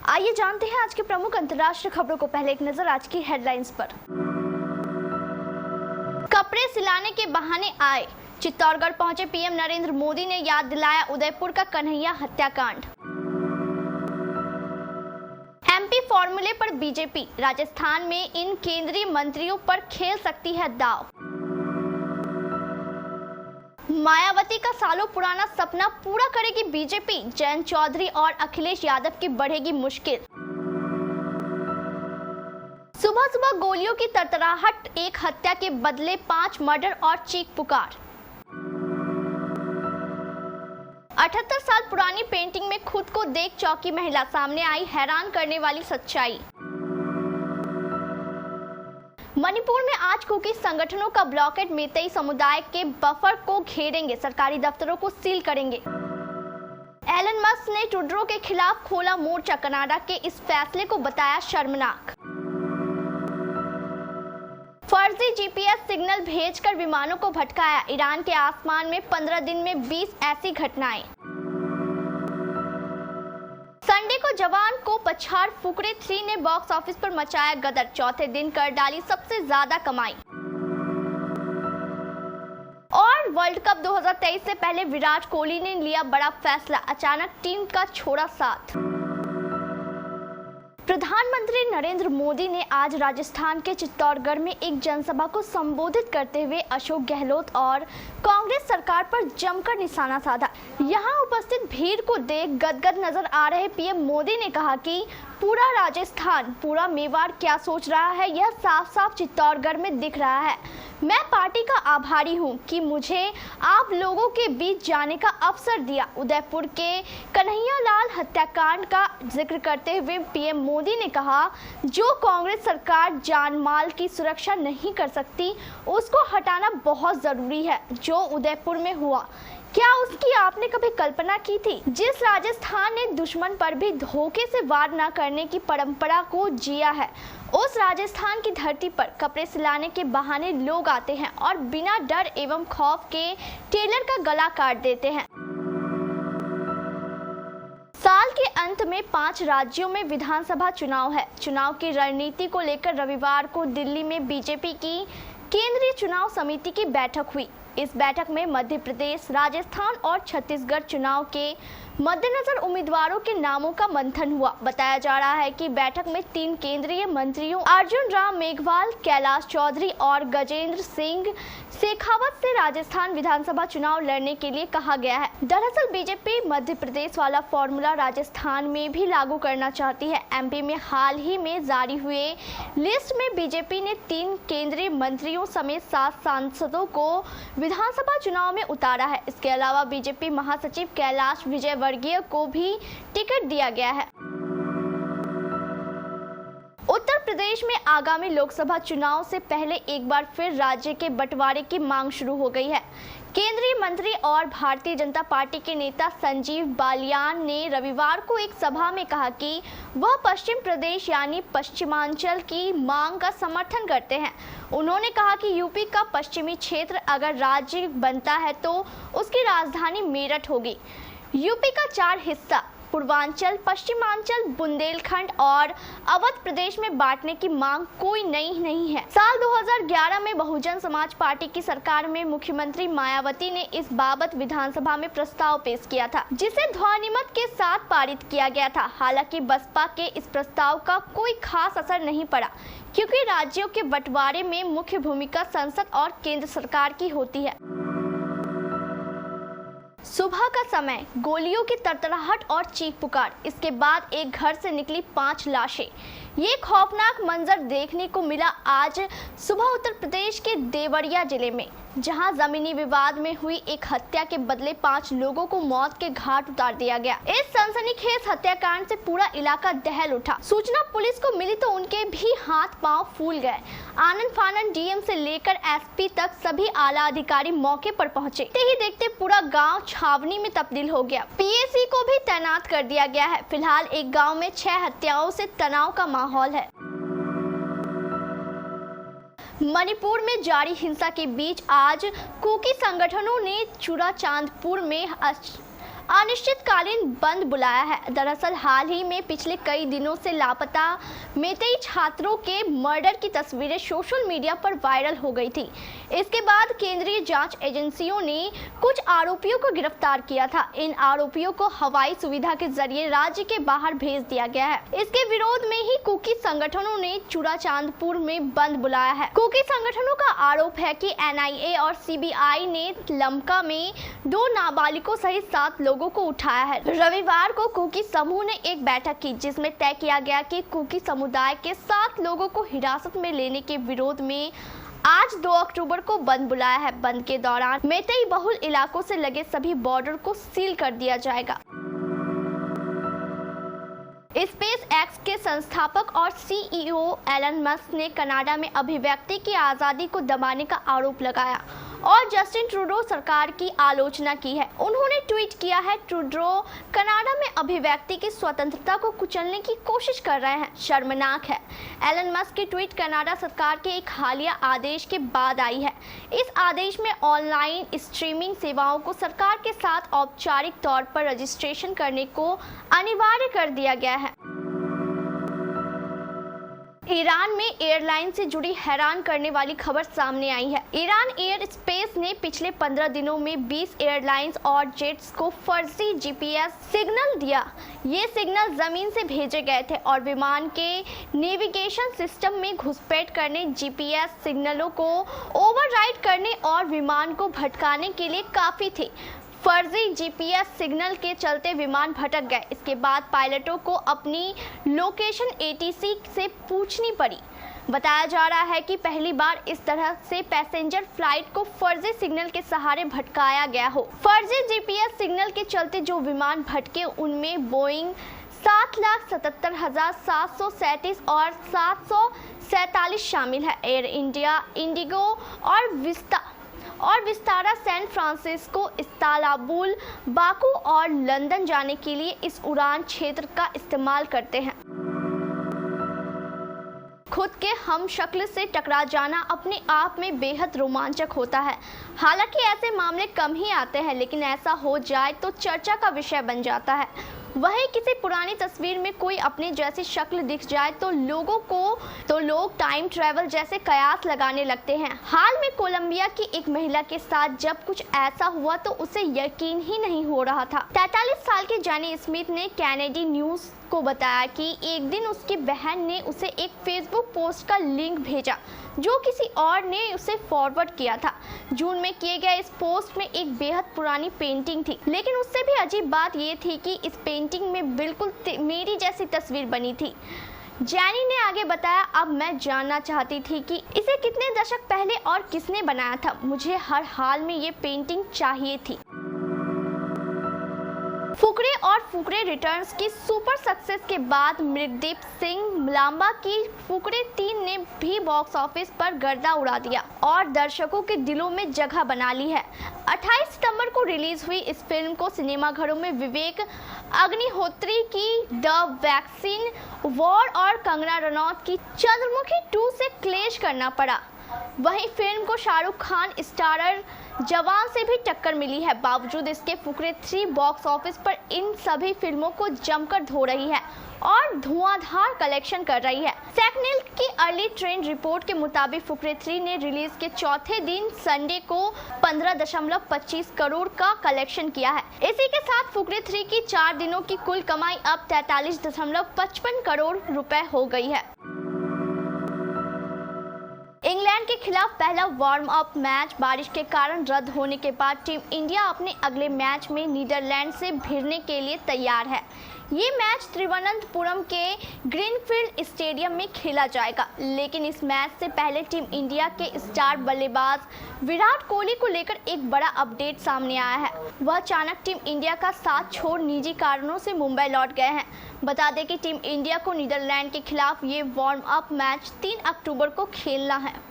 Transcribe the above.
आइए जानते हैं आज के प्रमुख अंतर्राष्ट्रीय खबरों को। पहले एक नजर आज की हेडलाइंस पर। कपड़े सिलाने के बहाने आए, चित्तौड़गढ़ पहुंचे पीएम नरेंद्र मोदी ने याद दिलाया उदयपुर का कन्हैया हत्याकांड। एमपी फॉर्मूले पर बीजेपी, राजस्थान में इन केंद्रीय मंत्रियों पर खेल सकती है दांव। मायावती का सालों पुराना सपना पूरा करेगी बीजेपी, जयंत चौधरी और अखिलेश यादव की बढ़ेगी मुश्किल। सुबह सुबह गोलियों की तरतराहट, एक हत्या के बदले 5 मर्डर और चीख पुकार। 78 साल पुरानी पेंटिंग में खुद को देख चौंकी महिला, सामने आई हैरान करने वाली सच्चाई। मणिपुर में आज कुकी संगठनों का ब्लॉकेड, मेतेई समुदाय के बफर को घेरेंगे, सरकारी दफ्तरों को सील करेंगे। एलन मस्क ने ट्रूडो के खिलाफ खोला मोर्चा, कनाडा के इस फैसले को बताया शर्मनाक। फर्जी जीपीएस सिग्नल भेजकर विमानों को भटकाया, ईरान के आसमान में 15 दिन में 20 ऐसी घटनाएं। संडे को जवान को पछाड़, फुकरे 3 ने बॉक्स ऑफिस पर मचाया गदर, चौथे दिन कर डाली सबसे ज्यादा कमाई। और वर्ल्ड कप 2023 से पहले विराट कोहली ने लिया बड़ा फैसला, अचानक टीम का छोड़ा साथ। प्रधानमंत्री नरेंद्र मोदी ने आज राजस्थान के चित्तौड़गढ़ में एक जनसभा को संबोधित करते हुए अशोक गहलोत और कांग्रेस सरकार पर जमकर निशाना साधा। यहां उपस्थित भीड़ को देख गदगद नजर आ रहे पीएम मोदी ने कहा कि पूरा राजस्थान, पूरा मेवाड़ क्या सोच रहा है, यह साफ साफ चित्तौड़गढ़ में दिख रहा है। मैं पार्टी का आभारी हूं कि मुझे आप लोगों के बीच जाने का अवसर दिया। उदयपुर के कन्हैया लाल हत्याकांड का जिक्र करते हुए पीएम मोदी ने कहा, जो कांग्रेस सरकार जान माल की सुरक्षा नहीं कर सकती, उसको हटाना बहुत जरूरी है। जो उदयपुर में हुआ, क्या उसकी आपने कभी कल्पना की थी? जिस राजस्थान ने दुश्मन पर भी धोखे से वार न करने की परंपरा को जिया है, उस राजस्थान की धरती पर कपड़े सिलाने के बहाने लोग आते हैं और बिना डर एवं खौफ के टेलर का गला काट देते हैं। साल के अंत में 5 राज्यों में विधानसभा चुनाव है। चुनाव की रणनीति को लेकर रविवार को दिल्ली में बीजेपी की केंद्रीय चुनाव समिति की बैठक हुई। इस बैठक में मध्य प्रदेश, राजस्थान और छत्तीसगढ़ चुनाव के मद्देनजर उम्मीदवारों के नामों का मंथन हुआ। बताया जा रहा है कि बैठक में 3 केंद्रीय मंत्रियों अर्जुन राम मेघवाल, कैलाश चौधरी और गजेंद्र सिंह शेखावत से राजस्थान विधानसभा चुनाव लड़ने के लिए कहा गया है। दरअसल बीजेपी मध्य प्रदेश वाला फॉर्मूला राजस्थान में भी लागू करना चाहती है। एमपी में हाल ही में जारी हुए लिस्ट में बीजेपी ने 3 केंद्रीय मंत्रियों समेत 7 सांसदों को विधानसभा चुनाव में उतारा है। इसके अलावा बीजेपी महासचिव कैलाश विजयवर्गीय को भी टिकट दिया गया है। उत्तर प्रदेश में आगामी लोकसभा चुनाव से पहले एक बार फिर राज्य के बंटवारे की मांग शुरू हो गई है। केंद्रीय मंत्री और भारतीय जनता पार्टी के नेता संजीव बालियान ने रविवार को एक सभा में कहा कि वह पश्चिम प्रदेश यानी पश्चिमांचल की मांग का समर्थन करते हैं। उन्होंने कहा कि यूपी का पश्चिमी क्षेत्र अगर राज्य बनता है तो उसकी राजधानी मेरठ होगी। यूपी का 4 हिस्सा पूर्वांचल, पश्चिमांचल, बुंदेलखंड और अवध प्रदेश में बांटने की मांग कोई नई नहीं है। साल 2011 में बहुजन समाज पार्टी की सरकार में मुख्यमंत्री मायावती ने इस बाबत विधानसभा में प्रस्ताव पेश किया था, जिसे ध्वनिमत के साथ पारित किया गया था। हालांकि बसपा के इस प्रस्ताव का कोई खास असर नहीं पड़ा, क्योंकि राज्यों के बंटवारे में मुख्य भूमिका संसद और केंद्र सरकार की होती है। सुबह का समय, गोलियों की तरतराहट और चीख पुकार, इसके बाद एक घर से निकली 5 लाशें। ये खौफनाक मंजर देखने को मिला आज सुबह उत्तर प्रदेश के देवरिया जिले में, जहां जमीनी विवाद में हुई एक हत्या के बदले 5 लोगों को मौत के घाट उतार दिया गया। इस सनसनीखेज हत्याकांड से पूरा इलाका दहल उठा। सूचना पुलिस को मिली तो उनके भी हाथ पांव फूल गए। आनन फानन डीएम से लेकर एसपी तक सभी आला अधिकारी मौके पर पहुंचे। देखते ही देखते पूरा गांव छावनी में तब्दील हो गया। पीएसी को भी तैनात कर दिया गया है। फिलहाल एक गांव में 6 हत्याओं से तनाव का माहौल है। मणिपुर में जारी हिंसा के बीच आज कुकी संगठनों ने चुराचांदपुर में अनिश्चितकालीन बंद बुलाया है। दरअसल हाल ही में पिछले कई दिनों से लापता मेतेई छात्रों के मर्डर की तस्वीरें सोशल मीडिया पर वायरल हो गई थी। इसके बाद केंद्रीय जांच एजेंसियों ने कुछ आरोपियों को गिरफ्तार किया था। इन आरोपियों को हवाई सुविधा के जरिए राज्य के बाहर भेज दिया गया है। इसके विरोध में ही कुकी संगठनों ने चूड़ाचांदपुर में बंद बुलाया है। कुकी संगठनों का आरोप है कि एनआईए और सीबीआई ने लमका में 2 नाबालिगों सहित 7 लोगों को उठाया है। रविवार को कुकी समूह ने एक बैठक की जिसमें तय किया गया कि कुकी समुदाय के 7 लोगों को हिरासत में लेने के विरोध में आज 2 अक्टूबर को बंद बुलाया है। बंद के दौरान मेतेई बहुल इलाकों से लगे सभी बॉर्डर को सील कर दिया जाएगा। स्पेस एक्स के संस्थापक और सीईओ एलन मस्क ने कनाडा में अभिव्यक्ति की आज़ादी को दबाने का आरोप लगाया और जस्टिन ट्रूडो सरकार की आलोचना की है। उन्होंने ट्वीट किया है, ट्रूडो कनाडा में अभिव्यक्ति की स्वतंत्रता को कुचलने की कोशिश कर रहे हैं, शर्मनाक है। एलन मस्क की ट्वीट कनाडा सरकार के एक हालिया आदेश के बाद आई है। इस आदेश में ऑनलाइन स्ट्रीमिंग सेवाओं को सरकार के साथ औपचारिक तौर पर रजिस्ट्रेशन करने को अनिवार्य कर दिया गया है। ईरान में एयरलाइन से जुड़ी हैरान करने वाली खबर सामने आई है। ईरान एयर स्पेस ने पिछले 15 दिनों में 20 एयरलाइंस और जेट्स को फर्जी जीपीएस सिग्नल दिया। ये सिग्नल जमीन से भेजे गए थे और विमान के नेविगेशन सिस्टम में घुसपैठ करने, जीपीएस सिग्नलों को ओवरराइड करने और विमान को भटकाने के लिए काफी थे। फर्जी जीपीएस सिग्नल के चलते विमान भटक गए। इसके बाद पायलटों को अपनी लोकेशन एटीसी से पूछनी पड़ी। बताया जा रहा है कि पहली बार इस तरह से पैसेंजर फ्लाइट को फर्जी सिग्नल के सहारे भटकाया गया हो। फर्जी जीपीएस सिग्नल के चलते जो विमान भटके उनमें बोइंग 7,77,737 और 747 शामिल है। एयर इंडिया, इंडिगो और Vistara San Francisco, Istanbul, Baku और लंदन जाने के लिए इस उड़ान क्षेत्र का इस्तेमाल करते हैं। खुद के हमशक्ल से टकरा जाना अपने आप में बेहद रोमांचक होता है। हालांकि ऐसे मामले कम ही आते हैं, लेकिन ऐसा हो जाए तो चर्चा का विषय बन जाता है। वहीं किसी पुरानी तस्वीर में कोई अपने जैसी शक्ल दिख जाए तो लोग टाइम ट्रैवल जैसे कयास लगाने लगते हैं। हाल में कोलंबिया की एक महिला के साथ जब कुछ ऐसा हुआ तो उसे यकीन ही नहीं हो रहा था। 43 साल की जैनी स्मिथ ने कैनेडी न्यूज को बताया कि एक दिन उसकी बहन ने उसे एक फेसबुक पोस्ट का लिंक भेजा जो किसी और ने उसे फॉरवर्ड किया था। जून में किए गए इस पोस्ट में एक बेहद पुरानी पेंटिंग थी, लेकिन उससे भी अजीब बात ये थी कि इस पेंटिंग में बिल्कुल मेरी जैसी तस्वीर बनी थी। जैनी ने आगे बताया, अब मैं जानना चाहती थी कि इसे कितने दशक पहले और किसने बनाया था। मुझे हर हाल में ये पेंटिंग चाहिए थी। फुकरे और फुकरे रिटर्न्स की सुपर सक्सेस के बाद मृगदीप सिंह लांबा की फुकरे 3 ने भी बॉक्स ऑफिस पर गर्दा उड़ा दिया और दर्शकों के दिलों में जगह बना ली है। 28 सितंबर को रिलीज हुई इस फिल्म को सिनेमाघरों में विवेक अग्निहोत्री की द वैक्सीन वॉर और कंगना रनौत की चंद्रमुखी 2 से क्लेश करना पड़ा। वहीं फिल्म को शाहरुख खान स्टारर जवान से भी टक्कर मिली है। बावजूद इसके फुकरे 3 बॉक्स ऑफिस पर इन सभी फिल्मों को जमकर धो रही है और धुआंधार कलेक्शन कर रही है। सेकनिल की अर्ली ट्रेंड रिपोर्ट के मुताबिक फुकरे 3 ने रिलीज के चौथे दिन संडे को 15.25 करोड़ का कलेक्शन किया है। इसी के साथ फुकरे 3 की 4 दिनों की कुल कमाई अब 43.55 करोड़ रुपए हो गई है। इंग्लैंड के खिलाफ पहला वार्म अप मैच बारिश के कारण रद्द होने के बाद टीम इंडिया अपने अगले मैच में नीदरलैंड से भिड़ने के लिए तैयार है। ये मैच तिरुवनंतपुरम के ग्रीनफील्ड स्टेडियम में खेला जाएगा, लेकिन इस मैच से पहले टीम इंडिया के स्टार बल्लेबाज विराट कोहली को लेकर एक बड़ा अपडेट सामने आया है। वह अचानक टीम इंडिया का साथ छोड़ निजी कारणों से मुंबई लौट गए हैं। बता दें कि टीम इंडिया को नीदरलैंड के खिलाफ ये वार्म अप मैच 3 अक्टूबर को खेलना है।